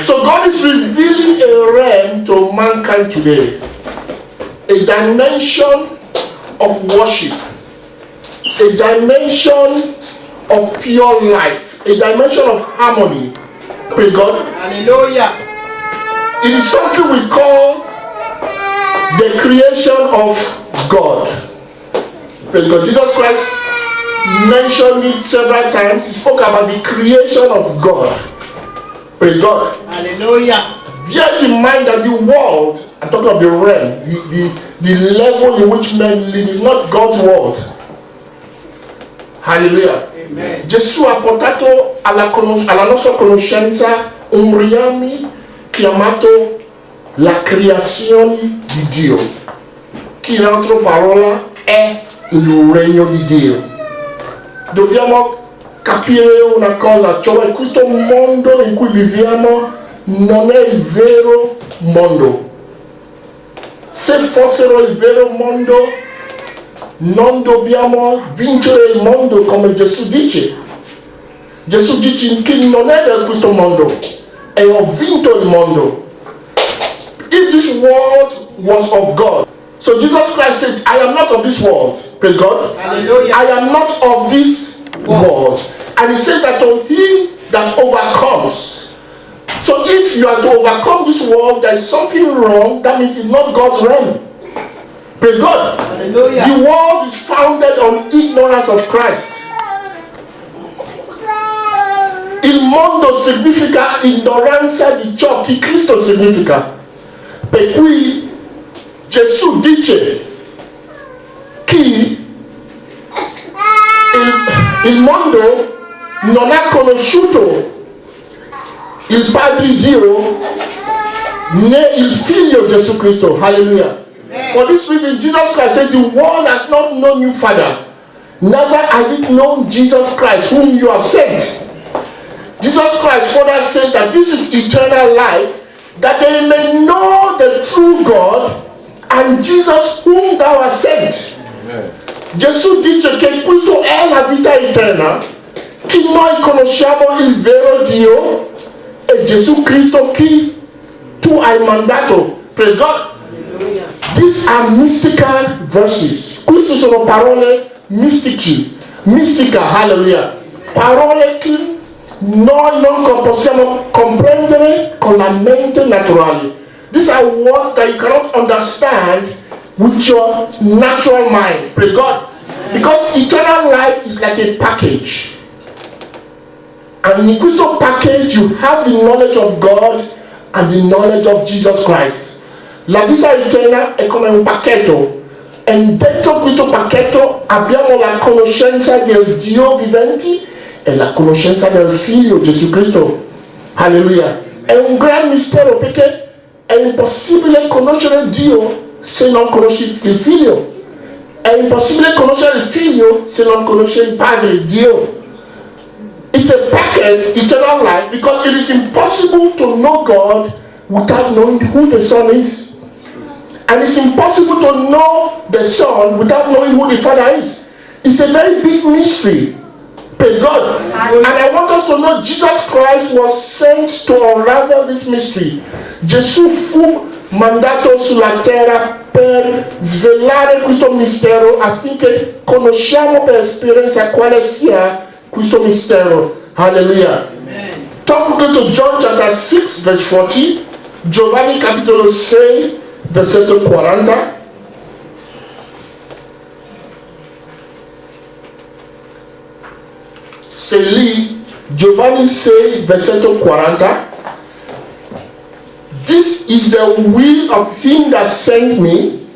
So God is revealing a realm to mankind today, a dimension of worship, a dimension of pure life, a dimension of harmony. Praise God. Hallelujah. It is something we call the creation of God. Praise God. Jesus Christ mentioned it several times. He spoke about the creation of God. Praise God. Hallelujah. Bear in mind that the world, I'm talking of the realm, the level in which men live is not God's world. Hallelujah. Amen. Gesù ha portato alla nostra conoscenza un reame chiamato la creazione di Dio, che in altre parole è il regno di Dio. Dobbiamo capire una cosa, cioè questo mondo in cui viviamo non è il vero mondo. Se fossero il vero mondo, non dobbiamo vincere il mondo come Gesù dice. Gesù dice che non è di questo mondo e ho vinto il mondo. If this world was of God, so Jesus Christ said, I am not of this world. Praise God. Hallelujah. I am not of this world. And he says that to him that overcomes. So if you are to overcome this world, there is something wrong. That means it's not God's realm. Praise God. Hallelujah. The world is founded on ignorance of Christ. Il mondo significa ignoranza di ciò che Cristo significa. Per cui Gesù dice che il mondo non ha conosciuto il Padre Dio né il Figlio Gesù Cristo. Hallelujah. For this reason, Jesus Christ said, the world has not known you, Father, neither has it known Jesus Christ, whom you have sent. Jesus Christ further says that this is eternal life, that they may know the true God and Jesus whom thou hast sent. Amen. Gesù dice che questo è la vita eterna, che noi conosciamo il vero Dio e Gesù Cristo che tu hai mandato. Praise God. These are mystical verses. Queste sono parole mistiche. Mistica, hallelujah. Parole che noi non possiamo comprendere con la mente naturale. These are words that you cannot understand with your natural mind. Praise God. Because eternal life is like a package. And in this package you have the knowledge of God and the knowledge of Jesus Christ. La vita eterna è come un pacchetto. E dentro questo pacchetto abbiamo la conoscenza del Dio vivente e la conoscenza del Figlio Gesù Cristo. Alleluia. È un gran mistero perché è impossibile conoscere Dio se non conosci il Figlio. È impossibile conoscere il Figlio se non conosci il Padre Dio. It's a package, eternal life, because it is impossible to know God without knowing who the Son is. And it's impossible to know the Son without knowing who the Father is. It's a very big mystery. Praise God. And I want us to know Jesus Christ was sent to unravel this mystery. Gesù fu mandato sulla terra per svelare questo mistero affinché conosciamo per esperienza quale sia questo mistero. Hallelujah. Amen. Turn to John chapter 6 verse 40. Giovanni capitolo 6 versetto 40. C'est lì Giovanni 6 versetto 40. This is the will of him that sent me,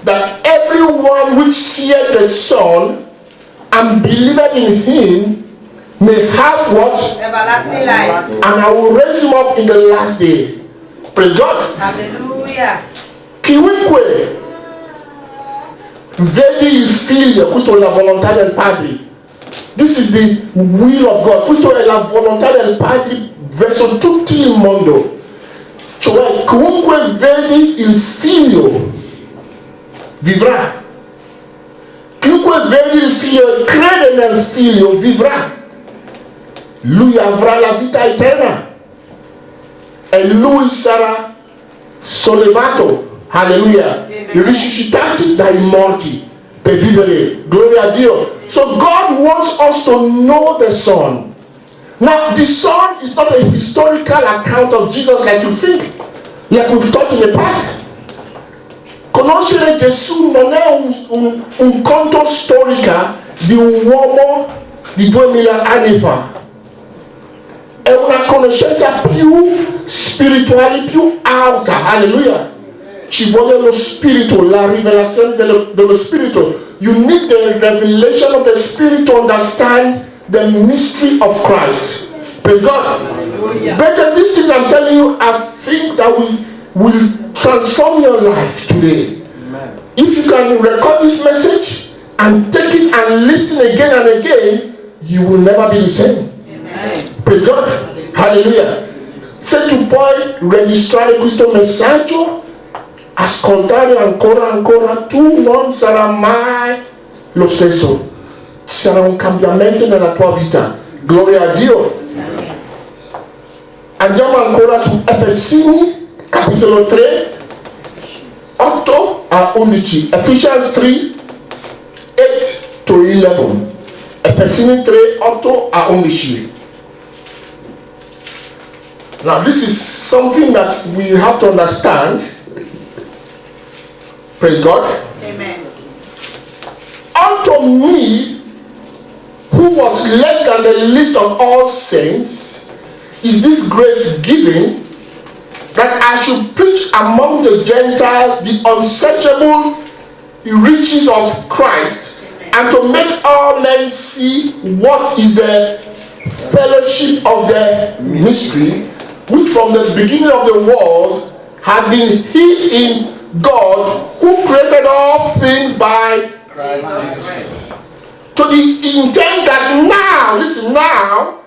that everyone which seeth the Son and believeth in him may have what? Everlasting life. And I will raise him up in the last day. Praise God. Hallelujah. Chiunque vedi il Figlio, questa è la volontà del Padre. This is the will of God. Questa è la volontà del Padre verso tutto il mondo. Cioè, chiunque vedi il Figlio vivrà. Chiunque vedi il Figlio e crede nel Figlio vivrà. Lui avrà la vita eterna. e lui sarà sollevato, alleluia, risuscitato dai morti per vivere. Gloria a Dio. So God wants us to know the Son. Now, the Son is not a historical account of Jesus like you think, like we've taught in the past. Conoscere Gesù non è un conto storico di un uomo di 2000 anni fa. È una conoscenza più spirituale, più alta. Alleluia. Ci vuole lo spirito, la rivelazione dello spirito. You need the revelation of the spirit to understand the mystery of Christ. Praise God. Better these things I'm telling you are things that will transform your life today. Amen. If you can record this message and take it and listen again and again, you will never be the same. Amen. Praise God. Hallelujah. Se tu puoi registrare questo messaggio, ascoltare ancora, tu non sarai mai lo stesso. Ci sarà un cambiamento nella tua vita. Gloria a Dio. Andiamo ancora su Efesini, capitolo 3, 8 a 11. Ephesians 3, 8 to 11. Efesini 3, 8 a 11. Now this is something that we have to understand. Praise God. Amen. Unto me, who was less than the least of all saints, is this grace given, that I should preach among the Gentiles the unsearchable riches of Christ, and to make all men see what is the fellowship of the mystery, which from the beginning of the world had been hid in God, who created all things by Christ. To the intent that now, listen now,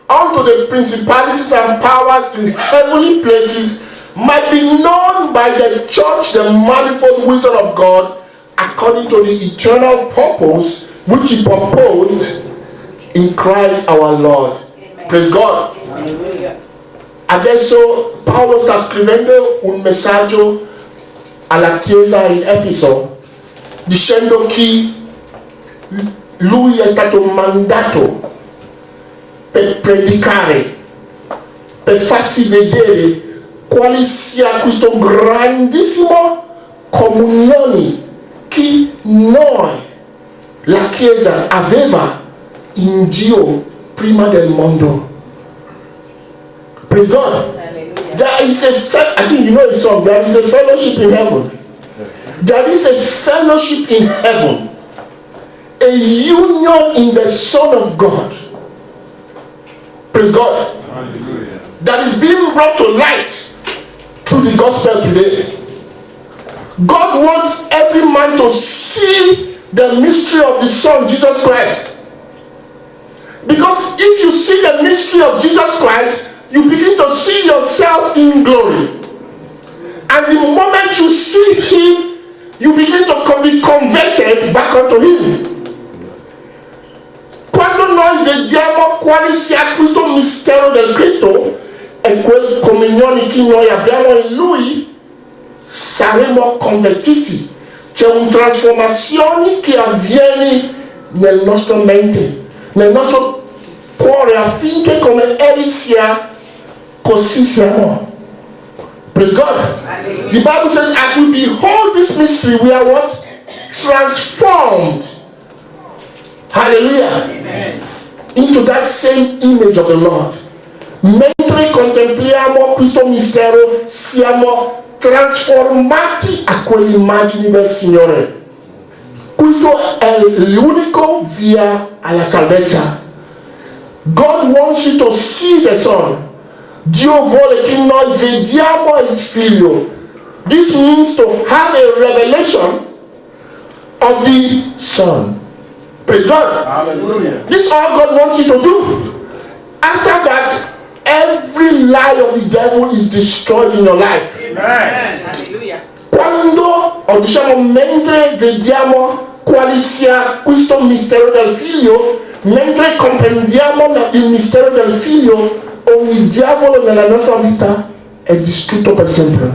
unto the principalities and powers in heavenly places might be known by the church the manifold wisdom of God, according to the eternal purpose which he proposed in Christ our Lord. Amen. Praise God. Hallelujah. Adesso Paolo sta scrivendo un messaggio alla chiesa in Efeso, dicendo che lui è stato mandato per predicare, per farsi vedere quale sia questo grandissimo comunione che noi, la Chiesa, aveva in Dio prima del mondo. Praise God. There is I think you know the song, there is a fellowship in heaven. There is a fellowship in heaven. A union in the Son of God. Praise God. Hallelujah. That is being brought to light through the gospel today. God wants every man to see the mystery of the Son, Jesus Christ. Because if you see the mystery of Jesus Christ, you begin to see yourself in glory. And the moment you see him, you begin to be converted back unto him. Quando noi vediamo quale sia questo mistero del Cristo e quel comunione che noi abbiamo in Lui, saremo convertiti. C'è una trasformazione che avviene nel nostro mente, nel nostro cuore, affinché come Egli sia, così siamo. Praise God. Hallelujah. The Bible says, as we behold this mystery, we are what? Transformed. Hallelujah. Amen. Into that same image of the Lord. Mentre contempliamo questo mistero, siamo trasformati a quell'immagine del Signore. Questo è l'unico via alla salvezza. God wants you to see the Son. Dio vuole che noi vediamo il Figlio. This means to have a revelation of the Son. Praise God. Hallelujah. This is all God wants you to do. After that, every lie of the devil is destroyed in your life. Amen. Hallelujah. Quando, o diciamo, mentre vediamo quale sia questo mistero del Figlio, mentre comprendiamo il mistero del Figlio, ogni diavolo nella nostra vita è distrutto per sempre.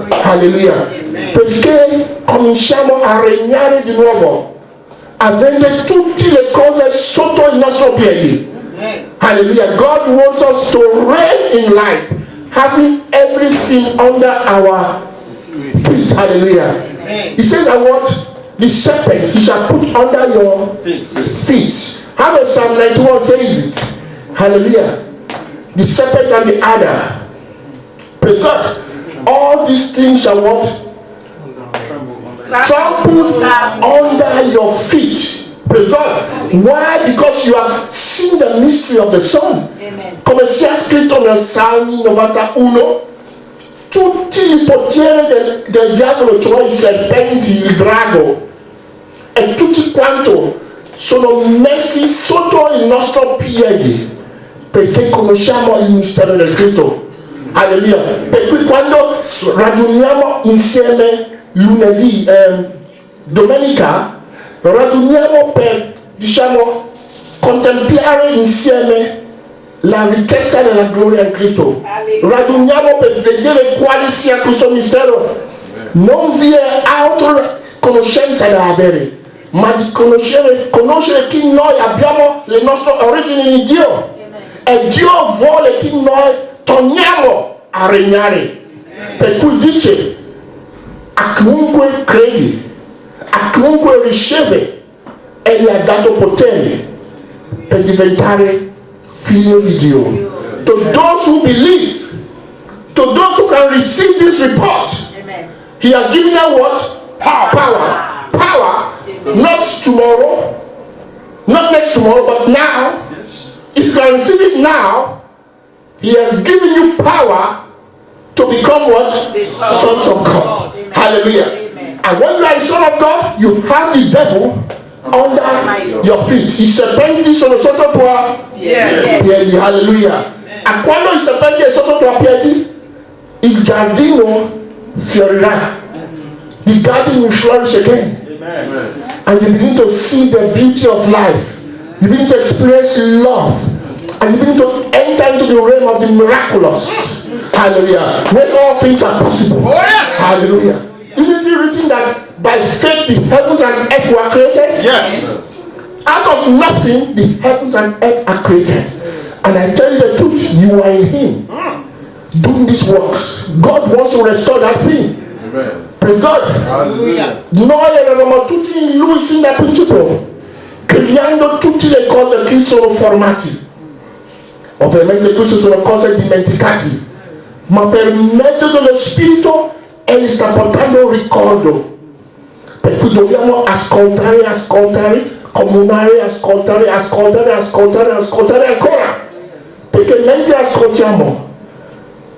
Alleluia. Perché cominciamo a regnare di nuovo, avendo tutte le cose sotto i nostri piedi. Hallelujah. God wants us to reign in life, having everything under our feet. Hallelujah. He says, I want the serpent, he shall put under your feet. How does Psalm 91 says it? Hallelujah. The serpent and the adder. Praise God. All these things shall what? Trampled under your feet. Praise God. Why? Because you have seen the mystery of the Son. Come sia scritto nel Salmi 91, tutti i poteri del diavolo, cioè i serpenti, il drago, e tutti quanto sono messi sotto il nostro piede, perché conosciamo il mistero del Cristo. Alleluia. Per cui quando ragioniamo insieme lunedì, domenica, ragioniamo per, diciamo, contemplare insieme la ricchezza della gloria in Cristo. Ragioniamo per vedere quale sia questo mistero. Non vi è altra conoscenza da avere, ma di conoscere che noi abbiamo le nostre origini in Dio. E Dio vuole che noi torniamo a regnare. Per cui dice, a chiunque crede, a chiunque riceve, egli ha dato potere per diventare figlio di Dio. To those who believe, to those who can receive this report, he has given them what? Power. Power. Not tomorrow, not next tomorrow, but now. If you can receive it now, he has given you power to become what? Sons of God. Amen. Hallelujah. Amen. And when you are a son of God, you have the devil under your feet. I serpenti sono sotto tua piedi. Hallelujah. E quando i serpenti è sotto tua piedi, il giardino fiorirà. The garden will flourish again. Amen. And you begin to see the beauty of life. You begin to experience love, and you begin to enter into the realm of the miraculous. Hallelujah. When all things are possible. Oh, yes. Hallelujah. Isn't it written that by faith the heavens and earth were created? Yes. Out of nothing, the heavens and earth are created. And I tell you the truth, you are in Him doing these works. God wants to restore that thing. Amen. Praise God. Hallelujah. Noi eravamo tutti in Lui sin da principio, creando tutte le cose che sono formati. Ovviamente queste sono cose dimenticate, ma per mezzo dello Spirito Egli sta portando un ricordo. Per cui dobbiamo ascoltare, comunare, ascoltare ancora. Perché mentre ascoltiamo,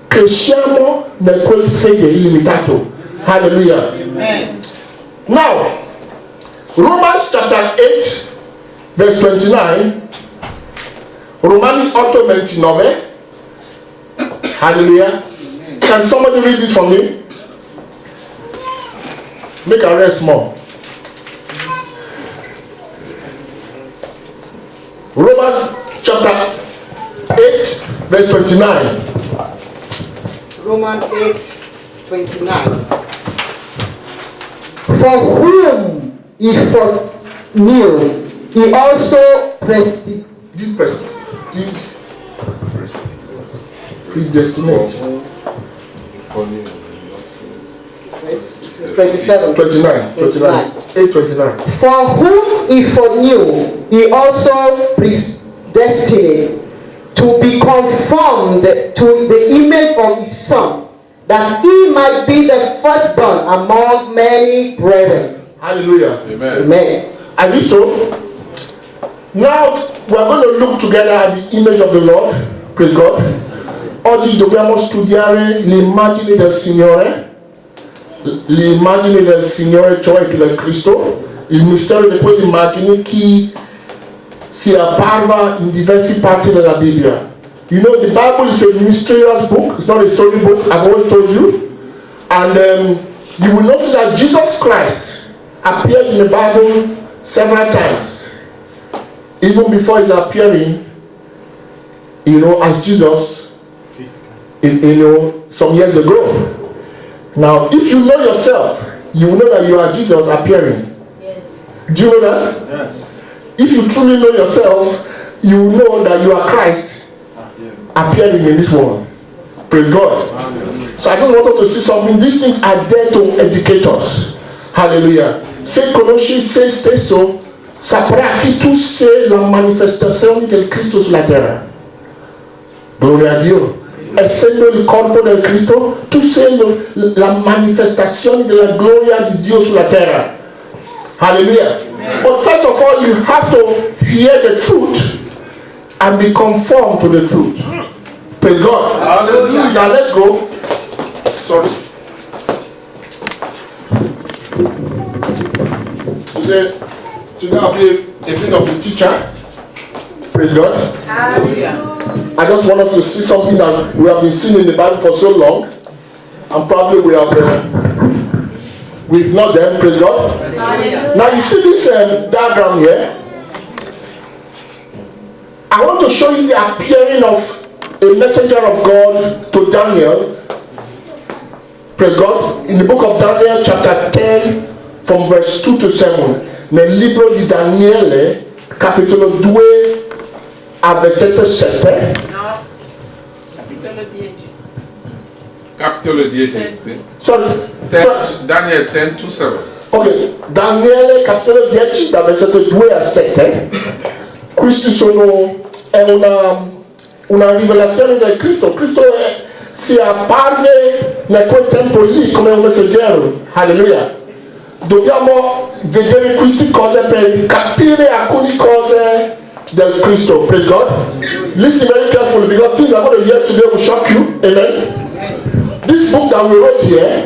cresciamo nel quel fede illimitato. Hallelujah. Amen. Now, Romans chapter 8, verse 29. Romani 8:29. Hallelujah. Can somebody read this for me? Make a rest more. Romans chapter 8, verse 29. Romans 8:29. For whom he foreknew, he also predestinate. 27. 29. 8:29. For whom he foreknew, he also predestined to be conformed to the image of his Son, that he might be the firstborn among many brethren. Hallelujah. Amen. Amen. And this so, now we are going to look together at the image of the Lord. Praise God. Oggi dobbiamo studiare l'immagine del Signore. L'immagine del Signore, cioè del Cristo. Il mistero di quell'immagine che si apparva in diverse parti della Bibbia. You know, the Bible is a mysterious book. It's not a story book. I've always told you. And you will notice that Jesus Christ appeared in the Bible several times. Even before his appearing, you know, as Jesus, some years ago. Now, if you know yourself, you will know that you are Jesus appearing. Yes. Do you know that? Yes. If you truly know yourself, you will know that you are Christ appearing in this world. Praise God. So I just want us to see something. These things are there to educate us. Hallelujah. Se conoscesse stesso, saprà che tu sei la manifestazione del Cristo sulla terra. Gloria a Dio. Essendo il corpo del Cristo, tu sei la manifestazione della gloria di Dio sulla terra. Hallelujah. But first of all, you have to hear the truth and be conformed to the truth. Praise God. Hallelujah. Now let's go. Sorry. Today I'll be a bit of a teacher. Praise God. Hallelujah. I just want us to see something that we have been seeing in the Bible for so long, and probably we've not them. Praise God. Hallelujah. Now you see this diagram here. I want to show you the appearing of a messenger of God to Daniel. Praise God. In the book of Daniel, chapter 10, from verse 2 to 7. Nel libro di Daniele, capitolo 2, a versetto 7. No. Capitolo 10. Capitolo 10. Sorry. Daniel 10 to 7. Ok, Daniele, capitolo 10, da versetto 2 a 7. Questi è una rivelazione del Cristo. Cristo si apparve in quel tempo lì come un messaggero. Alleluia. Dobbiamo vedere queste cose per capire alcune cose del Cristo. Praise God. Listen very carefully because things I'm going to hear today will shock you. Amen. This book that we wrote here,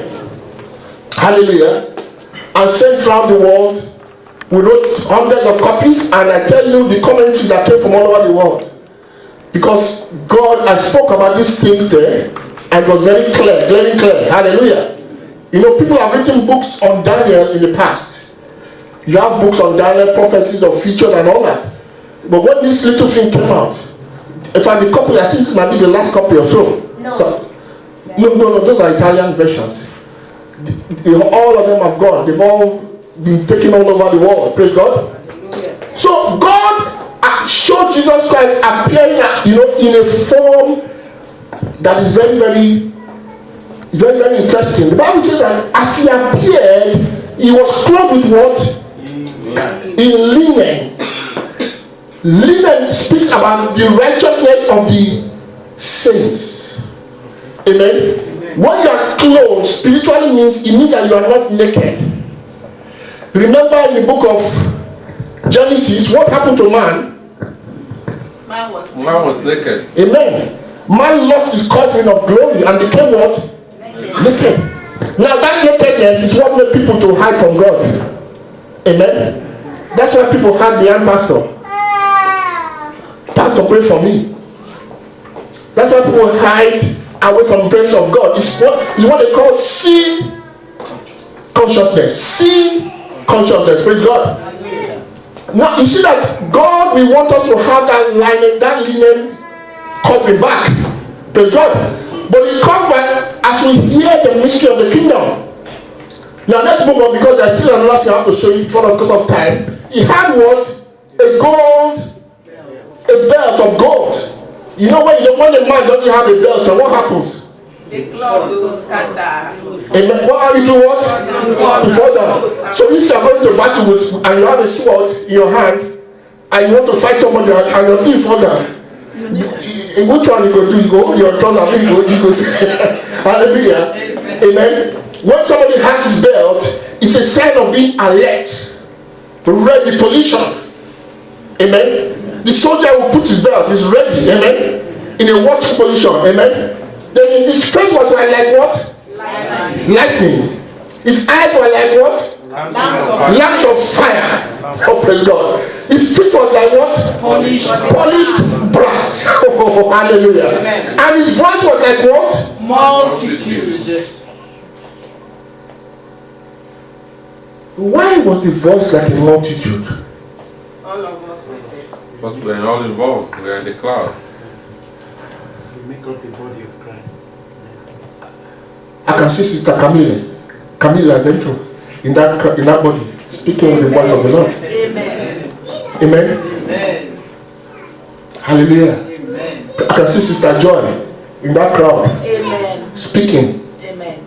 hallelujah, and sent around the world, we wrote hundreds of copies, and I tell you the commentaries that came from all over the world. Because God has spoke about these things there, and it was very clear, very clear. Hallelujah. You know, people have written books on Daniel in the past. You have books on Daniel, prophecies of features and all that. But when this little thing came out, in fact, the copy, I think this might be the last copy or so. No. No, those are Italian versions. All of them have gone. They've all been taken all over the world. Praise God. So God showed Jesus Christ appearing, in a form that is very, very, very, very interesting. The Bible says that as he appeared, he was clothed with what? In linen. Linen speaks about the righteousness of the saints. Amen. When you are clothed spiritually it means that you are not naked. Remember in the book of Genesis, what happened to man? Man was naked. Amen. Man lost his covering of glory and became what? Naked. Now that nakedness is what made people to hide from God. Amen. That's why people hide behind pastor. Pastor, pray for me. That's why people hide away from the presence of God. It's what they call sin consciousness. Sin consciousness. Praise God. Now you see that God will want us to have that linen covering back. Praise God. But it comes back as we hear the mystery of the kingdom. Now let's move on because there's still another thing I have to show you because of time. He had what? A belt of gold. You know when a man doesn't have a belt, what happens? the cloud will scatter. Amen. What are you doing? What? To fall down. So if you are going to battle with and you have a sword in your hand and you want to fight somebody and your team fall down, which one you go do? You go hold your trouser, you go hallelujah. Amen. When somebody has his belt, it's a sign of being alert, ready, positioned. Amen. The soldier will put his belt, he's ready, amen, in a watch position, amen. Then his face was like what? Lightning. His eyes were like what? Lamps of fire. Oh, praise God. His feet was like what? Polished brass. Oh, hallelujah. Amen. And his voice was like what? Multitude. Why was the voice like a multitude? All of us were there. But we're all involved. We're in the cloud. We make up the body of Christ. can see Sister Camila Dentro in that body, speaking with the voice of the Lord. Amen. Amen. Amen. Hallelujah. Amen. I can see Sister Joy in that crowd, Amen. speaking. Amen.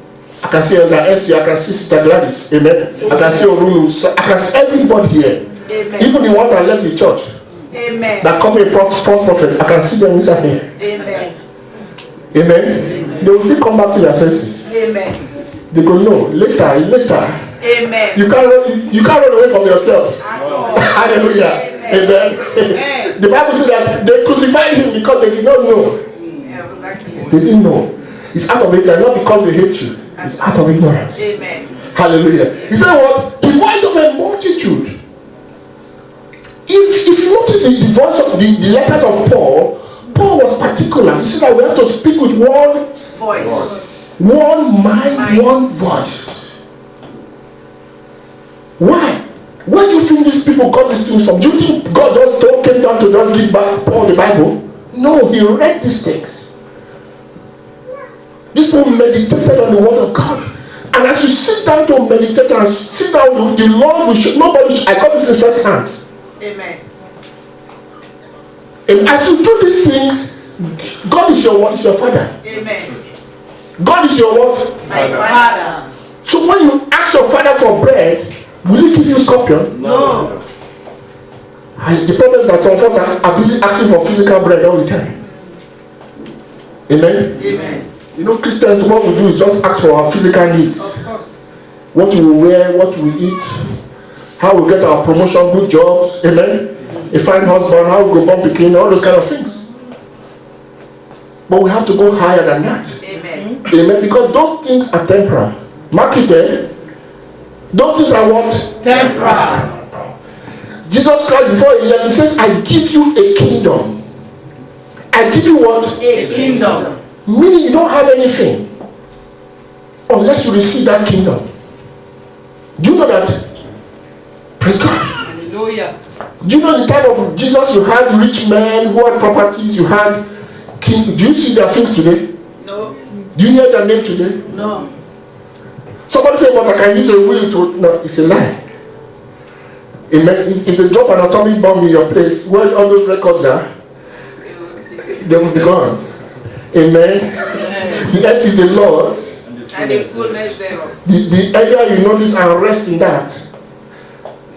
I can see Elder Essie, I can see Sister Gladys. Amen. I can see Orunu, I can see everybody here. Amen. Even the ones that left the church, Amen. that come a false prophet, I can see them inside here. Amen. Amen. They will still come back to their senses. Amen. They go, no, later. Amen. You can't run away from yourself. Amen. Hallelujah. Amen. The Bible says that they crucified him because they did not know. Exactly. They didn't know. It's out of ignorance, not because they hate you. It's out of ignorance. Amen. Hallelujah. He said what? The voice of a multitude. If you notice the voice of the letters of Paul was particular. He said that we have to speak with one Voice. one mind, one voice. Why? Where do you think these people got these things from? Do you think God just came down to just give back Paul the Bible? No, he read these things. These people meditated on the word of God. And as you sit down to meditate and sit down with the Lord, I got this in first hand. Amen. And as you do these things, God is your what? Is your father. Amen. God is your what? My Father. So when you ask your father for bread, will he give you scorpion? No. And the problem is that some of us are busy asking for physical bread all the time. Amen? Amen. You know, Christians, what we do is just ask for our physical needs. Of course. What we wear, what we eat, how we get our promotion, good jobs, amen? A fine husband, how we go born bikini, all those kind of things. But we have to go higher than that. Amen. Amen? Because those things are temporal. Mark it there. Those things are what? Temporal. Jesus Christ before he left, he says, I give you a kingdom. I give you what? A kingdom. Meaning you don't have anything unless you receive that kingdom. Do you know that? Praise God. Hallelujah. Do you know the time of Jesus you had rich men who had properties, you had king. Do you see their things today? No. Do you hear their name today? No. Somebody say, but I can use a will to. No, it's a lie. Amen. If they drop an atomic bomb in your place, where all those records are, they will be gone. Amen. The earth is the Lord's. And the fullness thereof. The earlier you know this and rest in that,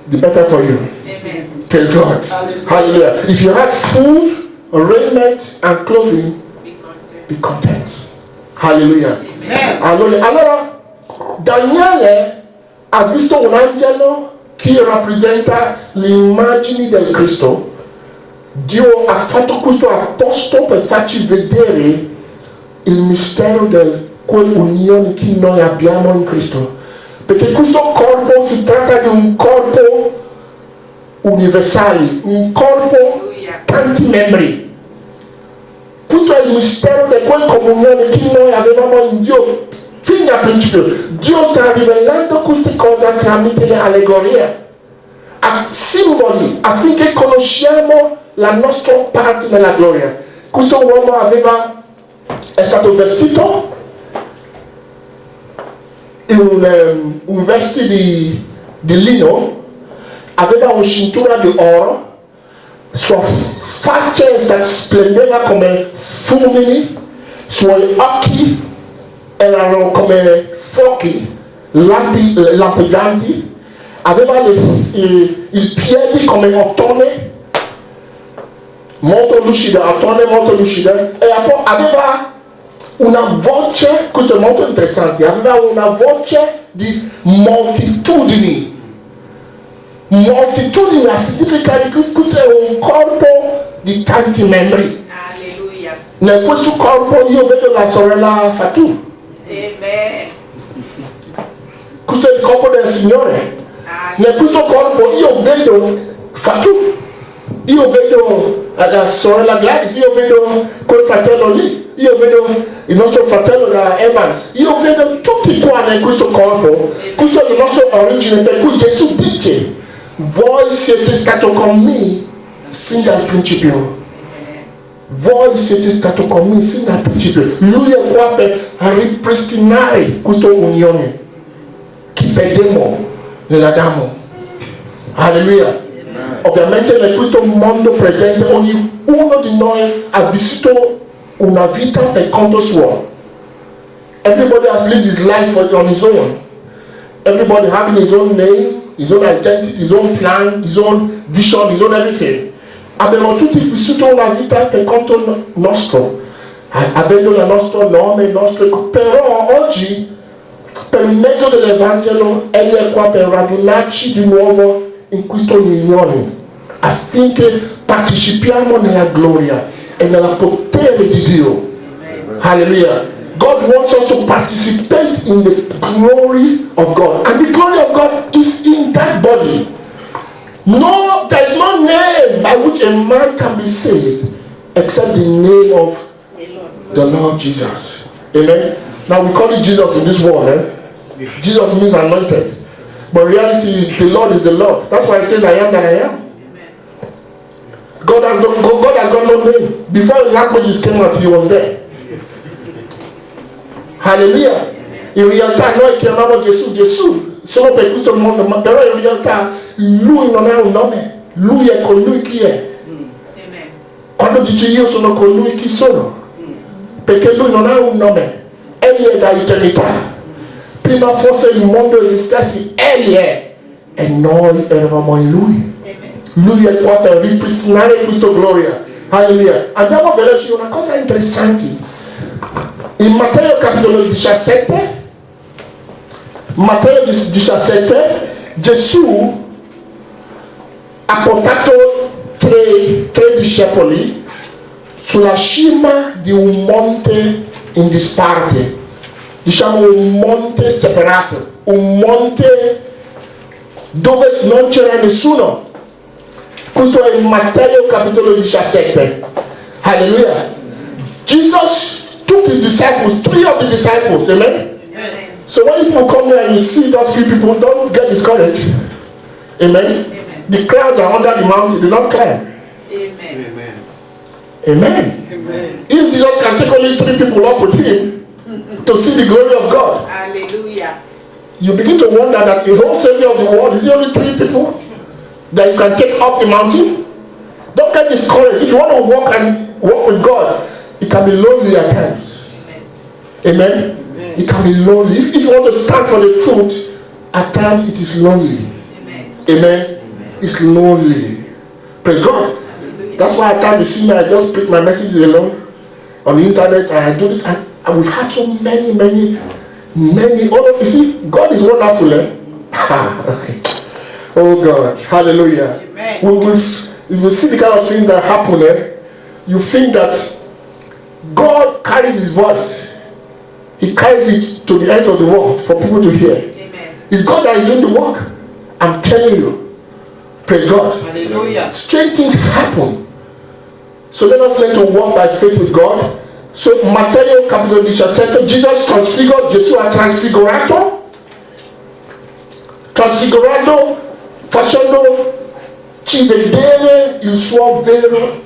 the better for you. Amen. Praise God. Hallelujah. If you have food, raiment, and clothing, be content. Hallelujah. Amen. Allora, Daniele ha visto un angelo che rappresenta l'immagine del Cristo. Dio ha fatto questo apposto per farci vedere il mistero di quell'unione che noi abbiamo in Cristo. Perché questo corpo si tratta di un corpo universale, un corpo tanti membri. Questo è il mistero di quella comunione che noi avevamo in Dio fin dal principio. Dio sta rivelando queste cose tramite le allegorie, a simboli, affinché conosciamo la nostra parte nella gloria. Questo uomo è stato vestito in un vestito di lino, aveva una cintura di oro, sua faccia splendeva come fulmini, suoi occhi erano come fuochi lampeggianti, aveva i piedi come ottone molto lucida, e aveva una voce, questo è molto interessante, aveva una voce di moltitudini. Moltitudine significa che questo è un corpo di tanti membri. Alleluia. In questo corpo io vedo la sorella Fatou. Amen. Questo è il corpo del Signore. In questo corpo io vedo Fatou. Io vedo la sorella Gladys, io vedo quel fratello lì, io vedo il nostro fratello da Evans, io vedo tutti qua in questo corpo. Questo è la nostra origine, per cui Gesù dice: voi siete stati con me sin dal principio. voi siete stato commessi dal principio. Lui è qua per ripristinare questa unione che perdiamo nell'Adamo. Alleluia. Ovviamente in questo mondo presente ognuno di noi ha vissuto una vita per conto suo. Everybody has lived his life on his own. Everybody having his own name, his own identity, his own plan, his own vision, his own everything. Abbiamo tutti vissuto una vita per conto nostro, avendo il nostro nome, il nostro... Però oggi, per mezzo dell'Evangelo, Egli è qua per radunarci di nuovo in questa unione, affinché partecipiamo nella gloria e nella potere di Dio. Hallelujah. God wants us to participate in the glory of God. And the glory of God is in that body. No, there is no name by which a man can be saved except the name of the Lord Jesus. Amen. Now we call it Jesus in this world. Jesus means anointed. But reality, the Lord is the Lord. That's why it says, I am that I am. God has got no name. Before languages came out, he was there. Hallelujah. In realtà noi chiamiamo Gesù solo per questo mondo, ma però in realtà lui non ha un nome, lui è colui chi è. Quando dice io sono colui chi sono, perché lui non ha un nome, egli è da eternità. Prima forse il mondo esistesse, egli è, e noi eravamo in lui. Lui è qua per ripristinare questa gloria. Alleluia. Andiamo a vedere una cosa interessante. In Matteo capitolo 17, Matteo 17, Gesù ha portato tre discepoli sulla cima di un monte in disparte, diciamo un monte separato, un monte dove non c'era nessuno. Questo è in Matteo capitolo 17. Hallelujah. Jesus took his disciples, 3 of the disciples, amen? So when people come here and you see those few people, don't get discouraged. Amen? The crowds are under the mountain, they don't climb. Amen. If Jesus can take only 3 people up with him to see the glory of God, Hallelujah. you begin to wonder that the whole Savior of the world is only 3 people that you can take up the mountain. Don't get discouraged. If you want to walk with God, it can be lonely at times. Amen. It can be lonely. If you want to stand for the truth, at times it is lonely. Amen. It's lonely. Praise God. That's why at times you see me, I just pick my messages alone on the internet and I do this. And we've had so many. You see, God is wonderful. Oh God. Hallelujah. If you see the kind of things that happen, you think that God carries his voice. He carries it to the end of the world for people to hear. Amen. It's God that is doing the work. I'm telling you. Praise God. Hallelujah. Strange things happen. So let us learn to walk by faith with God. So Matteo capitolo 17, Jesus transfigured, Gesù ha transfigurato, facendoci vedere il suo vero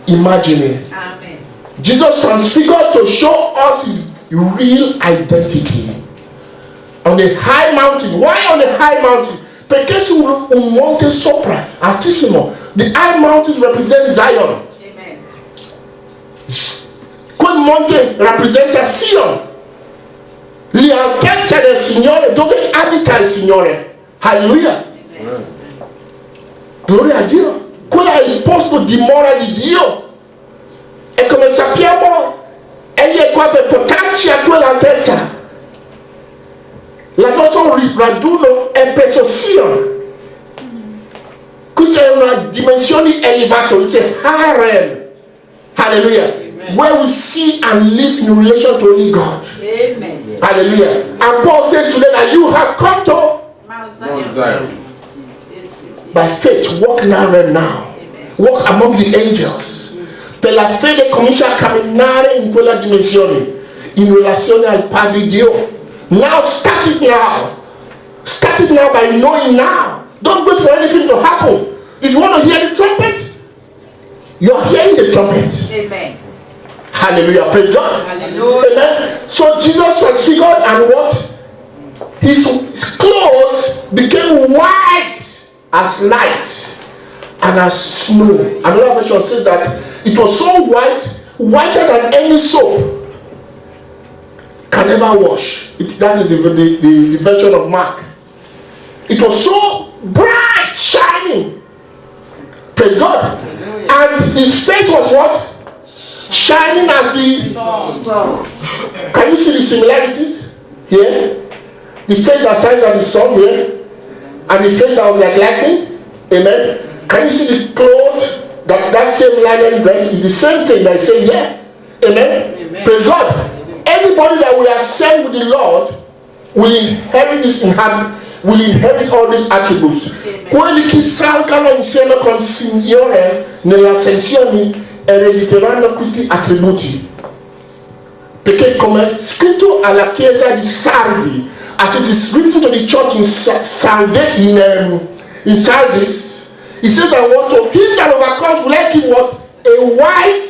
immagine. Amen. Jesus transfigured to show us his real identity. On a high mountain. Why on a high mountain? Perché su un monte sopra, altissimo. The high mountains represent Zion. Amen. Quel monte rappresenta Sion. L'altezza del Signore, dove abita il Signore. Alleluia. Gloria a Dio. Quello è il posto dimora di Dio. E come sappiamo, egli è qua per portarci a quell'altezza. La nostra raduno è presso Sion. Questa è una dimensione elevata, it's a harem. Hallelujah. Amen. Where we see and live in relation to only God. Amen. Hallelujah. And Paul says today that you have come to Mount Mount Zion. Zion. by faith, walk now and now. Walk among the angels. Per la fede comincia a camminare in quella dimensione, in relazione al Padre Dio. Now start it now. Start it now by knowing now. Don't wait for anything to happen. If you want to hear the trumpet, You are hearing the trumpet. Amen. Hallelujah. Praise God. Hallelujah. Amen. So Jesus transfigured and what? His clothes became white as light and as snow. Another version says that it was so white, whiter than any soap can ever wash. That is the version of Mark. It was so bright, shining. Praise God. And his face was what? Shining as the So, Can you see the similarities here? The face that shines as the sun here, and the face that was like lightning. Amen. Can you see the clothes? That same linen dress is the same thing that is saying here. Amen. Amen. Praise God. Anybody that we are sent with the Lord will inherit this will inherit all these attributes. Quelli che salgano insieme con il Signore nell'ascensione erediteranno questi attributi. Perché come scritto alla chiesa di Sardi, as it is written to the church in Sardis, he says that what to him that overcomes will I give what? A white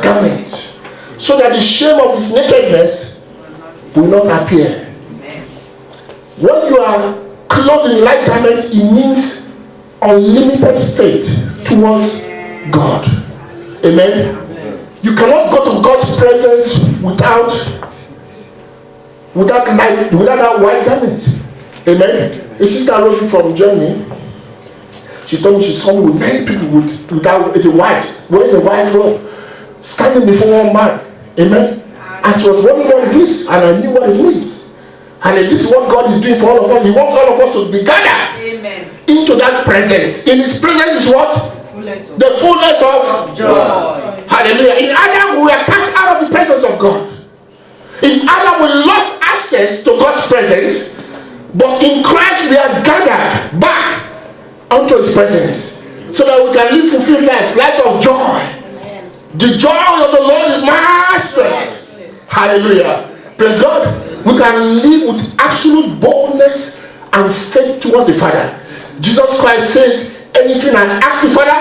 garment. So that the shame of his nakedness will not appear. When you are clothed in light garments, it means unlimited faith towards God. Amen. You cannot go to God's presence without that white garment. Amen. A sister wrote me from Germany. She told me she saw me with many people without the white, wearing the white robe, standing before one man. Amen. And she was wondering what it is, and I knew what it means. And this is what God is doing for all of us. He wants all of us to be gathered into that presence. In his presence is what? The fullness of joy. Hallelujah. In Adam, we are cast out of the presence of God. In Adam, we lost access to God's presence. But in Christ, we are gathered back unto his presence. So that we can live fulfilled lives of joy. The joy of the Lord is my strength. Hallelujah. Praise God. We can live with absolute boldness and faith towards the Father. Jesus Christ says, anything I ask the Father,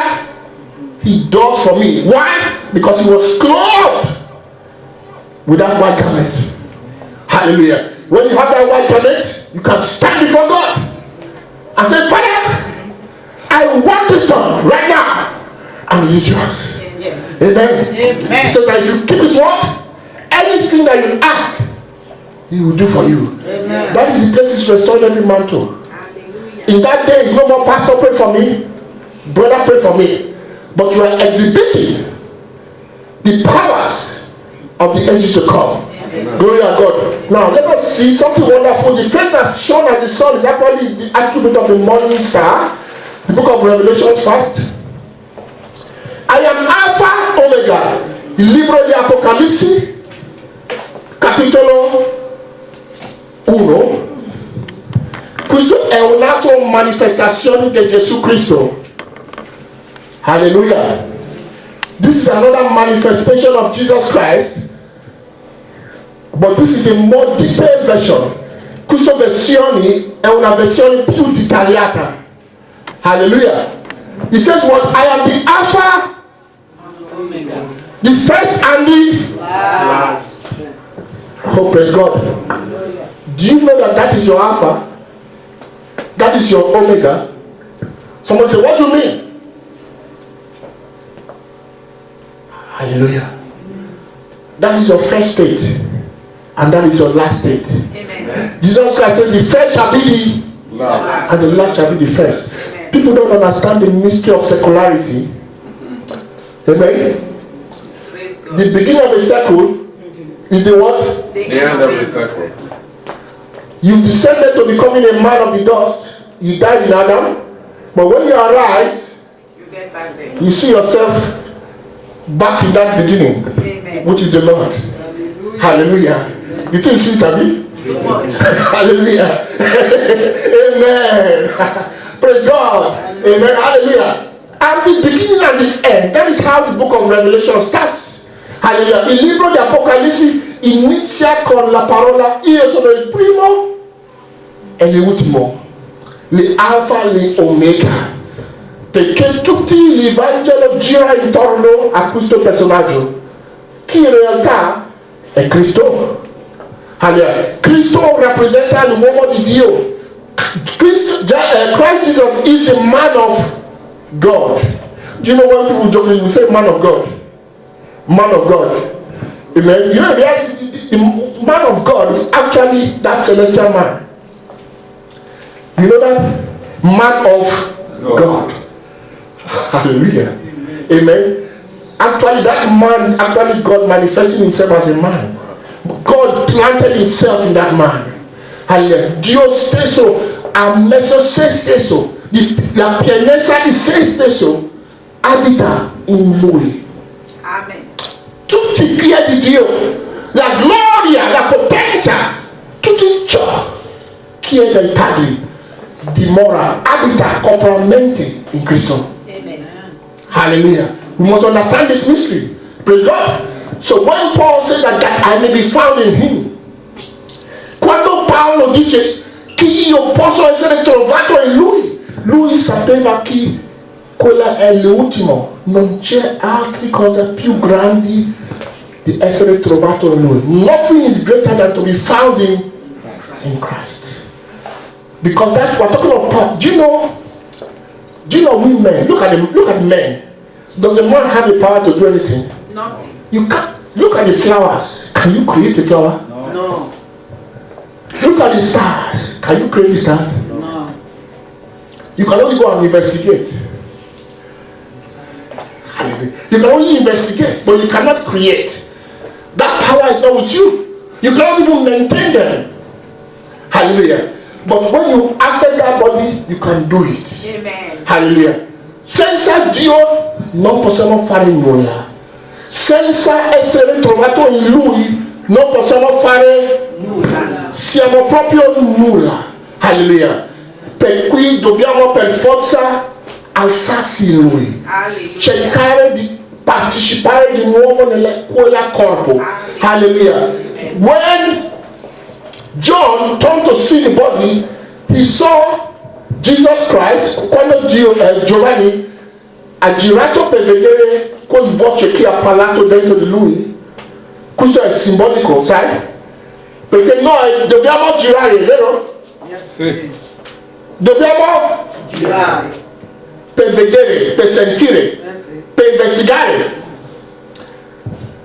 he does for me. Why? Because he was clothed with that white garment. Hallelujah. When you have that white garment, you can stand before God and say, Father, I want this done right now. And it is yours. Yes. Amen. Amen. He says that if you keep his word, anything that you ask, he will do for you. Amen. That is the place he restored every man to. In that day, it's no more pastor pray for me, brother pray for me. But you are exhibiting the powers of the ages to come. Amen. Glory to God. Now let us see something wonderful. The face that's shown as the sun is actually the attribute of the morning star. The book of Revelation first. I am Alpha Omega. Il libro di Apocalisse, capitolo 1. Questo è un'altra manifestazione di Gesù Cristo. Hallelujah. This is another manifestation of Jesus Christ. But this is a more detailed version. Questa versione è una versione più dettagliata. Hallelujah. He says what? I am the Alpha, the first and the last. Oh, praise God. Do you know that is your Alpha? That is your Omega? Someone say, what do you mean? Hallelujah. That is your first state. And that is your last state. Amen. Jesus Christ says the first shall be the last. And the last shall be the first. Amen. People don't understand the mystery of secularity. Amen. The beginning of a circle is the what? The end of the circle. You descended to becoming a man of the dust. You died in Adam. But when you arise, you get back there. You see yourself back in that beginning. Amen. Which is the Lord. Hallelujah. The thing is sweet, Abby. Hallelujah. Amen. Praise God. Amen. Hallelujah. At the beginning and the end, that is how the book of Revelation starts. Hallelujah. Il libro di Apocalisse inizia con la parola io sono il primo e l'ultimo, l'alfa e l'omega. perché tutti il Vangelo gira intorno a questo personaggio che in realtà è Cristo. Allora, Cristo rappresenta l'uomo di Dio. Christ Jesus is the man of God. Do you know when people joke, you say man of God? Man of God. Amen. You know, the man of God is actually that celestial man. You know that? Man of God. Hallelujah. Amen. Actually, that man is actually God manifesting himself as a man. God planted himself in that man. Hallelujah. Dios stesso ha messo se stesso, la pienezza di se stesso abita in lui. Amen. Tutti chi è di Dio, la gloria, la potenza, tutto ciò chi è del Padre dimora, abita corporalmente in Cristo. Amen. Hallelujah. We must understand this mystery. Praise God. So when Paul says that I may be found in him, quando Paolo dice che io posso essere trovato in lui sapeva che quella è l'ultimo, non c'è altre cose più grandi di essere trovato in lui. Nothing is greater than to be found in Christ. Because that's what we're talking about. Paul. Do you know we men? Look at men. Does a man have the power to do anything? Nothing. You can't. Look at the flowers. Can you create a flower? No. Look at the stars. Can you create the stars? No. You can only go and investigate. You can only investigate, but you cannot create. That power is not with you. You cannot even maintain them. Hallelujah. But when you access that body, you can do it. Amen. Hallelujah. Senza Dio non possiamo fare nulla. Senza essere trovato in Lui non possiamo fare Nulla. siamo proprio nulla. Hallelujah. Per cui dobbiamo per forza alzarsi in Lui. Alleluia. Cercare di partecipare di nuovo nel quella corpo. Hallelujah. When John turned to see the body, he saw Jesus Christ. Quando Giovanni ha girato per vedere quel voce che ha parlato dentro di lui, questo è simbolico, sai? Perché noi dobbiamo girare, vero? Sì. Dobbiamo Girare. per vedere, per sentire, Sì. per investigare.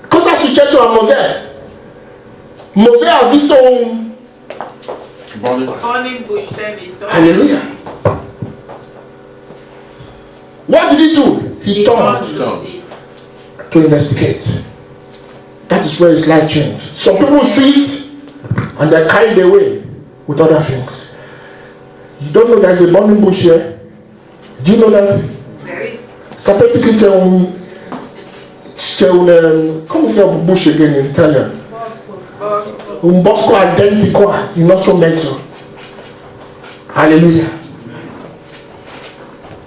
Cosa è successo a Mosè? Mosè ha visto un... Burning bush, tell me. Hallelujah. What did he do? He turned To see. to investigate. That is where his life changed. Some people see it and they're carried away with other things. You don't know there's a burning bush here? Do you know that? There is. Sapete che c'è un come si chiama bush again in Italian? Bosco. Un bosco identico il nostro mezzo. Alleluia.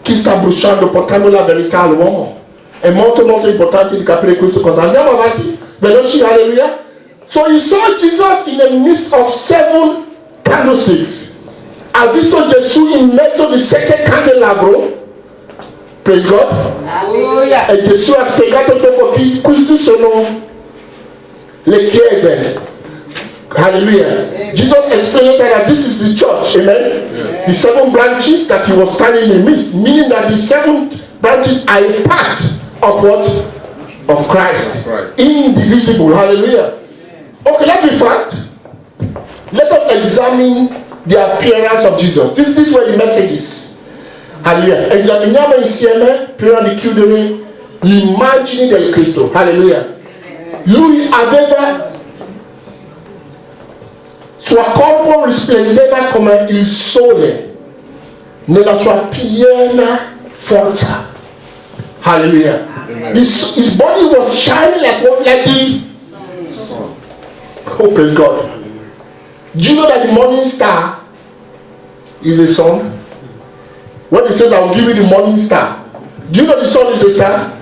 Chi sta bruciando portando la verità all'uomo? È molto importante di capire questa cosa. Andiamo avanti, veloci, alleluia. So you saw Jesus in the midst of 7 candlesticks. Ha visto Gesù in mezzo di 7 candelabro. Praise God. Alleluia. E Gesù ha spiegato dopo che questi sono le chiese. Hallelujah. Jesus explained that this is the church. Amen. Yeah. The 7 branches that he was standing in the midst, meaning that the 7 branches are a part of what? Of Christ. Right. Indivisible. Hallelujah. Okay, let's be fast. Let us examine the appearance of Jesus. This is where the message is. Hallelujah. Esaminiamo insieme prima di chiudere l'immagine del Cristo. Hallelujah. Lui aveva, suo corpo risplendeva come il sole nella sua piena forza. Hallelujah. His body was shining like the oh, praise God. Do you know that the morning star is a sun? When it says I will give you the morning star, do you know the sun is a star?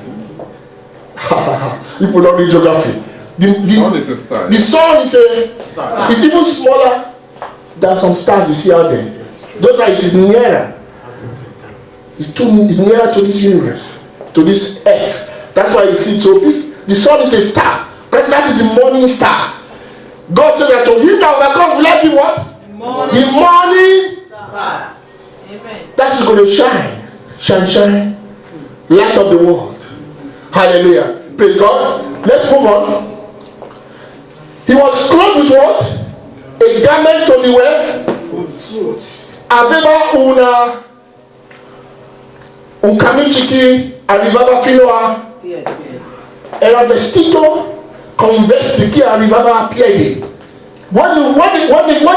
People don't read geography. The sun is a star. The sun is a star. It's even smaller than some stars you see out there. Just like it is nearer. It's nearer to this universe, to this earth. That's why you see it so big. The sun is a star. That is the morning star. God said that to him that overcomes will I give what? The morning Star. Amen. that is going to shine. Shine. Light of the world. Hallelujah. Praise God. Let's move on. He was clothed with what? A garment to the where? Aveva un camicio che arrivava fino a era vestito con vesti che arrivava a piedi. When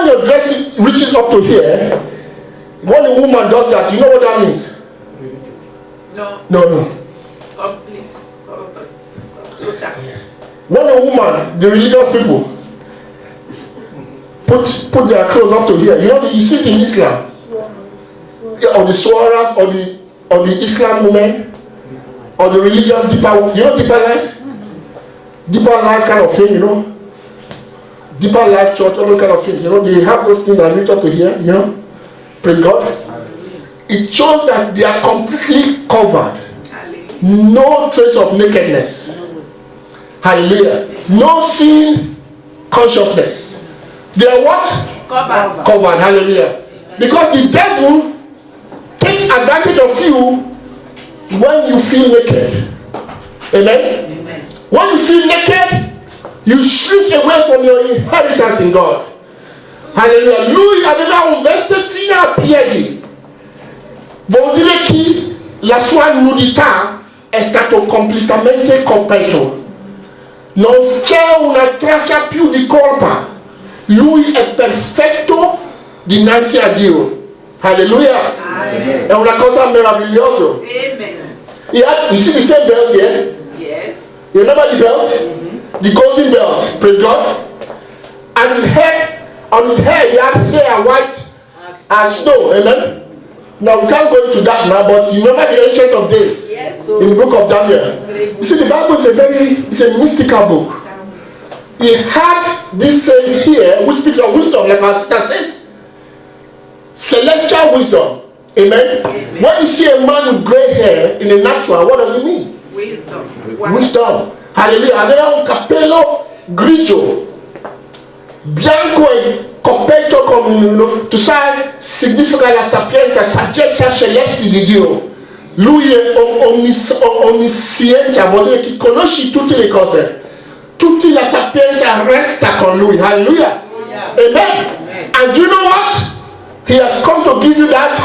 your dress reaches up to here, when a woman does that, you know what that means? No. Complete. When a woman, the religious people, put their clothes up to here, you know, you see it in Islam, or the Swaras, or the Islam women, or the religious deeper life? Deeper life kind of thing, you know? Deeper life church, all those kind of things, you know? They have those things that reach up to here, you know? Praise God. It shows that they are completely covered. No trace of nakedness. Hallelujah. No sin consciousness. They are what? Covered. Hallelujah. Because the devil takes advantage of you when you feel naked. Amen? When you feel naked, you shrink away from your inheritance in God. Hallelujah. Lui aveva un veste fino a piedi. Vuol dire che la sua nudità è stato completamente coperto. Non c'è una traccia più di colpa. Lui è perfetto dinanzi a Dio. Hallelujah. Amen. È una cosa meravigliosa. Amen. You see the same belt here? Yes. You remember the belt? Mm-hmm. The golden belt. Praise God. And on his head, he had hair white as snow. Amen. Now we can't go into that now, but you remember the Ancient of Days? Yes. In the book of Daniel. You see, the Bible is a mystical book. He had this saying here, which speaks of wisdom, like my sister says. Celestial wisdom. Amen? Amen. When you see a man with gray hair in the natural, what does it mean? Wisdom. Wisdom. Hallelujah. Aveva un capello grigio, bianco e coperto con, tu sai, significa la saggezza celeste di Dio. Lui è onnisciente, vuol dire che conosce tutte le cose. Tutta la sapienza resta con lui. Hallelujah. Amen. And you know what? He has come to give you that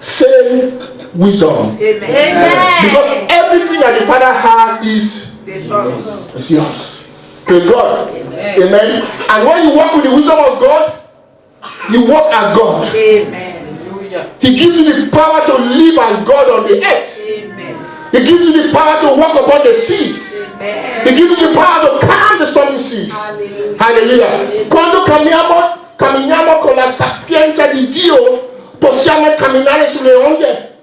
same wisdom. Amen. Because everything that the Father has is yours. Praise God. Amen. And when you walk with the wisdom of God, you walk as God. Amen. He gives you the power to live as God on the earth. Amen. He gives you the power to walk upon the seas. Amen. He gives you the power to calm the stormy seas. Hallelujah. Quando camminiamo con la sapienza di Dio, possiamo camminare sulle onde.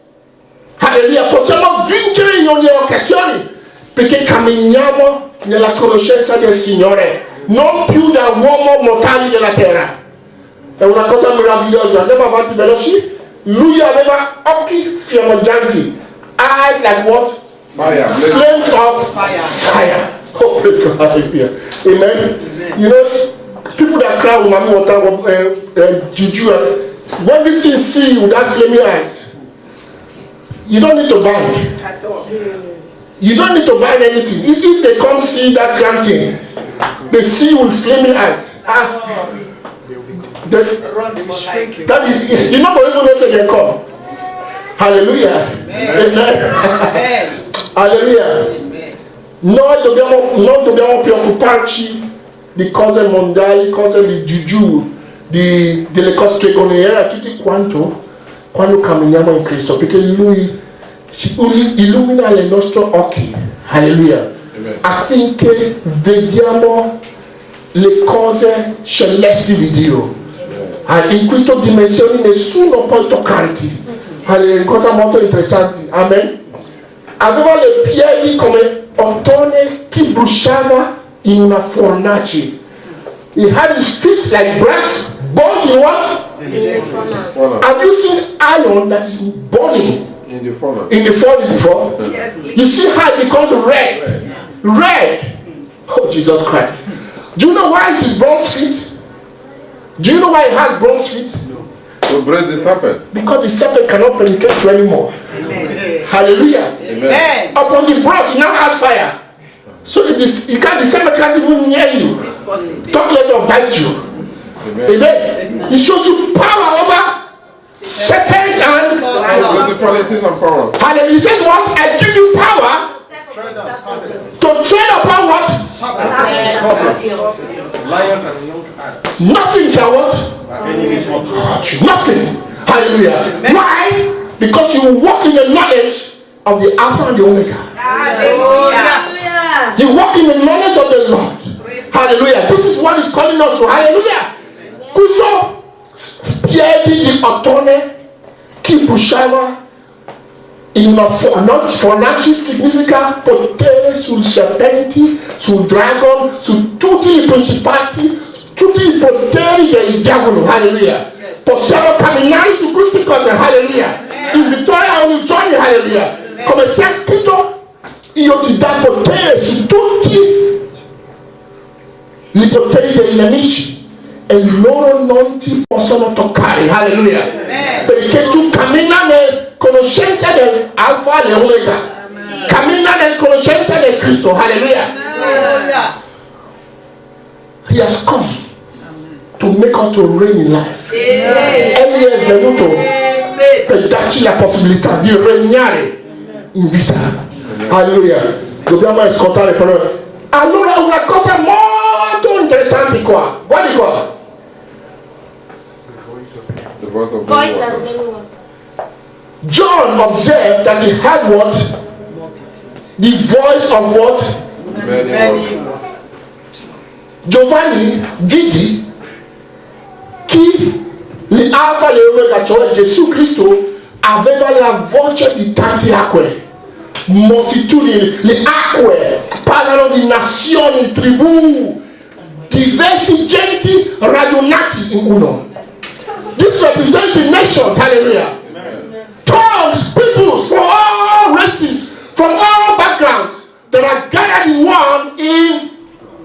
Hallelujah. Possiamo vincere in ogni occasione, perché camminiamo nella conoscenza del Signore, non più da uomo mortali della terra. È una cosa meravigliosa. Andiamo avanti veloci. Lui aveva occhi fiammeggianti. Eyes like what? Fire. Flames of fire. Oh, praise God. Hallelujah. Amen. You know, people that cry with mommy water, juju, when these things see you with that flaming eyes, you don't need to buy. You don't need to buy anything. If they come see that grand thing, they see you with flaming eyes. That is, you're not going to even say they come. Hallelujah. Amen. Alleluia. Noi dobbiamo preoccuparci di cose mondiali, cose di giugiù, delle cose stregoniere, tutti quanto quando camminiamo in Cristo, perché Lui ci illumina le nostre occhi. Alleluia. Affinché vediamo le cose celesti di Dio. In questa dimensione nessuno può toccarti. Cosa molto interessante. Amen. Aveva le piedi come ottone che bruciava in una fornace. He had his feet like brass, burnt in what? Furnace. Have you seen iron that is burning In the furnace. in the furnace before? Yes, please. You see how it becomes red. Red. Oh, Jesus Christ. Do you know why it is bronze feet? Do you know why it has bronze feet? To break the serpent. Because the serpent cannot penetrate you anymore. Hallelujah. Amen. Upon the bronze, it now has fire. So the serpent can't even near you. Talk less of bite you. Amen. It shows you power over serpents and Principalities and powers. hallelujah. He says what? I give you power to tread upon what? Lions and young adults. Nothing shall what? Enemies not Hurt you. Nothing. Hallelujah. Why? Because you walk in the knowledge of the Alpha and the Omega. Hallelujah. You walk in the knowledge of the Lord. Hallelujah. This is what He's calling us to. Hallelujah. Questo spiedi di ottone chi pushava in fornaci significa potere sul serpenti, sul dragon, su tutti i principati, tutti i poteri del diavolo. Hallelujah. Possiamo camminare su queste cose. Hallelujah. In vittoria ogni giorno. Hallelujah. Come sia scritto, io ti do potere su tutti i poteri degli nemici e loro non ti possono toccare. Hallelujah. Perché tu cammina nel conoscenza dell'alfa e dell'omega. Cammina nel conoscenza del Cristo. Hallelujah. He has come to make us to reign in life. Egli è venuto per darci la possibilità di regnare in vita. Alleluia. Dobbiamo ascoltare parole. Allora una cosa molto interessante qua. Guardi qua. The voice of Voice the has Lord. many words. John observed that he had what? The voice of what? Many words. Giovanni vidi che l'alfa e l'omega, cioè Gesù Cristo, aveva la voce di tante acque, moltitudini. Le acque parlano di nazioni, tribù, diversi genti radunati in uno. This represents the nations. Hallelujah. Tongues, peoples from all races, from all backgrounds, that are gathered in one in,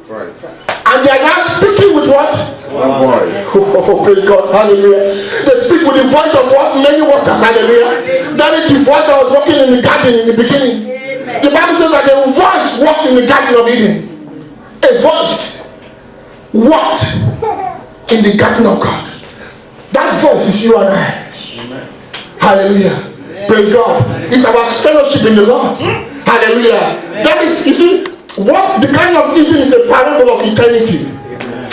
Christ. and they are now speaking with what? One voice. Oh, praise God. Hallelujah. They speak with the voice of what? Many waters. Hallelujah. That is the voice that was walking in the garden in the beginning. The Bible says that a voice walked in the garden of Eden. A voice walked in the garden of God. That voice is you and I. Hallelujah. Praise God. It's our fellowship in the Lord. Hallelujah. That is, you see, what the garden of Eden is a parable of eternity.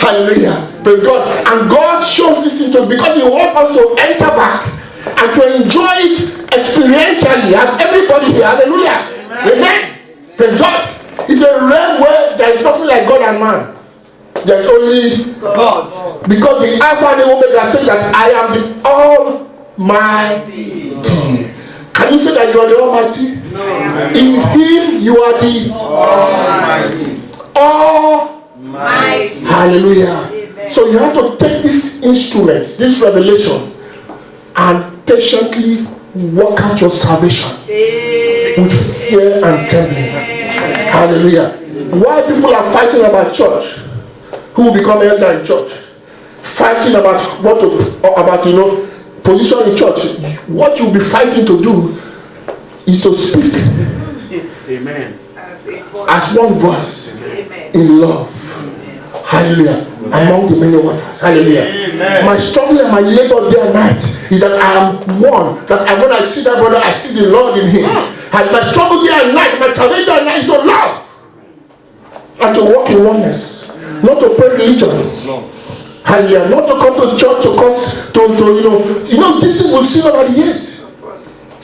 Hallelujah. Praise God. And God shows this thing to us because He wants us to enter back and to enjoy it experientially. And everybody here, hallelujah. Amen. Praise God. It's a realm where there is nothing like God and man. There's only God. Because the Alpha and the Omega says that I am the Almighty. Can you say that you are the Almighty? In Him you are the Almighty. Almighty. Hallelujah. So you have to take this instrument, this revelation, and patiently work out your salvation with fear and trembling. Hallelujah. Why people are fighting about church, who will become elder in church, fighting about what to, about position in church. What you'll be fighting to do is to speak Amen. as one voice in love. Hallelujah. Among the many waters. Hallelujah. My struggle and my labor day and night is that I am one. That when I see that brother, I see the Lord in him. And my struggle day and night, my travail day and night is to love and to walk in oneness. Not to pray religion. Hallelujah. Not to come to church to cause this thing we've seen over the years.